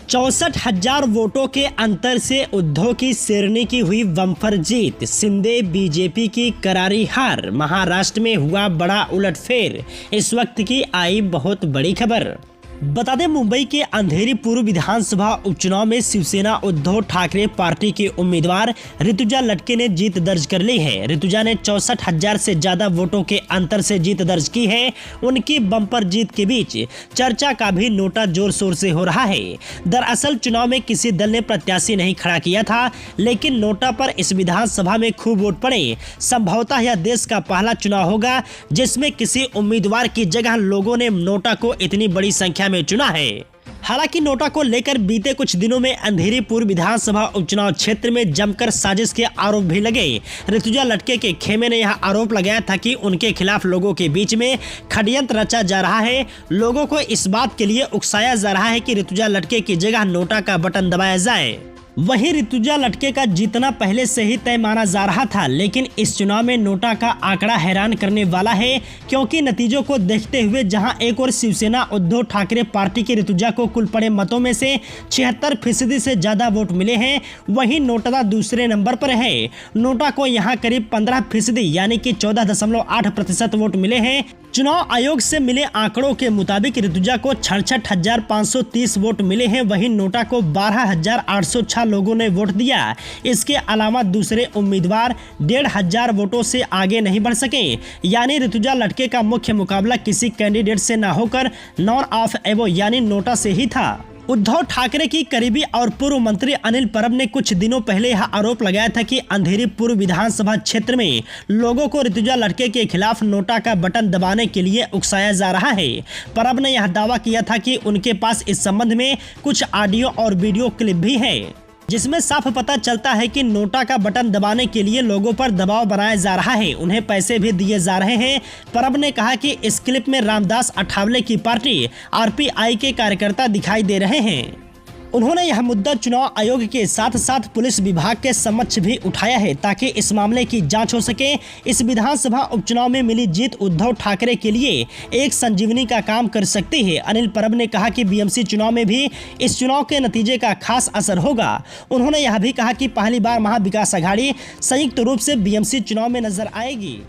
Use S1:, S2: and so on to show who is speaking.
S1: 64,000 वोटों के अंतर से उद्धव की सिरनी की हुई बम्पर जीत, शिंदे बीजेपी की करारी हार। महाराष्ट्र में हुआ बड़ा उलटफेर। इस वक्त की आई बहुत बड़ी खबर। बता दें, मुंबई के अंधेरी पूर्व विधानसभा उपचुनाव में शिवसेना उद्धव ठाकरे पार्टी की उम्मीदवार ऋतुजा लटके ने जीत दर्ज कर ली है। ऋतुजा ने 64,000 से ज्यादा वोटों के अंतर से जीत दर्ज की है। उनकी बम्पर जीत के बीच चर्चा का भी नोटा जोर शोर से हो रहा है। दरअसल चुनाव में किसी दल ने प्रत्याशी नहीं खड़ा किया था, लेकिन नोटा पर इस विधानसभा में खूब वोट पड़े। संभवतः यह देश का पहला चुनाव होगा जिसमें किसी उम्मीदवार की जगह लोगों ने नोटा को इतनी बड़ी संख्या में चुना है। हालांकि नोटा को लेकर बीते कुछ दिनों में अंधेरी पूर्व विधानसभा उपचुनाव क्षेत्र में जमकर साजिश के आरोप भी लगे। ऋतुजा लटके के खेमे ने यह आरोप लगाया था कि उनके खिलाफ लोगों के बीच में षड्यंत्र रचा जा रहा है। लोगों को इस बात के लिए उकसाया जा रहा है कि ऋतुजा लटके की जगह नोटा का बटन दबाया जाए। वहीं ऋतुजा लटके का जीतना पहले से ही तय माना जा रहा था, लेकिन इस चुनाव में नोटा का आंकड़ा हैरान करने वाला है, क्योंकि नतीजों को देखते हुए जहां एक और शिवसेना उद्धव ठाकरे पार्टी की ऋतुजा को कुल पड़े मतों में से 76% से ज्यादा वोट मिले हैं, वहीं नोटा दूसरे नंबर पर है। नोटा को यहां करीब 15% यानी कि 14.8% वोट मिले हैं। चुनाव आयोग से मिले आंकड़ों के मुताबिक ऋतुजा को 66,530 वोट मिले हैं, वहीं नोटा को 12,806 लोगों ने वोट दिया। इसके अलावा दूसरे उम्मीदवार 1,500 वोटों से आगे नहीं बढ़ सके, यानी ऋतुजा लटके का मुख्य मुकाबला किसी कैंडिडेट से न होकर नॉन ऑफ एवो यानी नोटा से ही था। उद्धव ठाकरे की करीबी और पूर्व मंत्री अनिल परब ने कुछ दिनों पहले यह आरोप लगाया था कि अंधेरी पूर्व विधानसभा क्षेत्र में लोगों को ऋतुजा लटके के खिलाफ नोटा का बटन दबाने के लिए उकसाया जा रहा है। परब ने यह दावा किया था कि उनके पास इस संबंध में कुछ ऑडियो और वीडियो क्लिप भी है, जिसमें साफ पता चलता है कि नोटा का बटन दबाने के लिए लोगों पर दबाव बनाया जा रहा है, उन्हें पैसे भी दिए जा रहे हैं। परब ने कहा कि इस क्लिप में रामदास अठावले की पार्टी आरपीआई के कार्यकर्ता दिखाई दे रहे हैं। उन्होंने यह मुद्दा चुनाव आयोग के साथ साथ पुलिस विभाग के समक्ष भी उठाया है, ताकि इस मामले की जांच हो सके। इस विधानसभा उपचुनाव में मिली जीत उद्धव ठाकरे के लिए एक संजीवनी का काम कर सकती है। अनिल परब ने कहा कि बीएमसी चुनाव में भी इस चुनाव के नतीजे का खास असर होगा। उन्होंने यह भी कहा कि पहली बार महाविकास आघाड़ी संयुक्त रूप से बीएमसी चुनाव में नजर आएगी।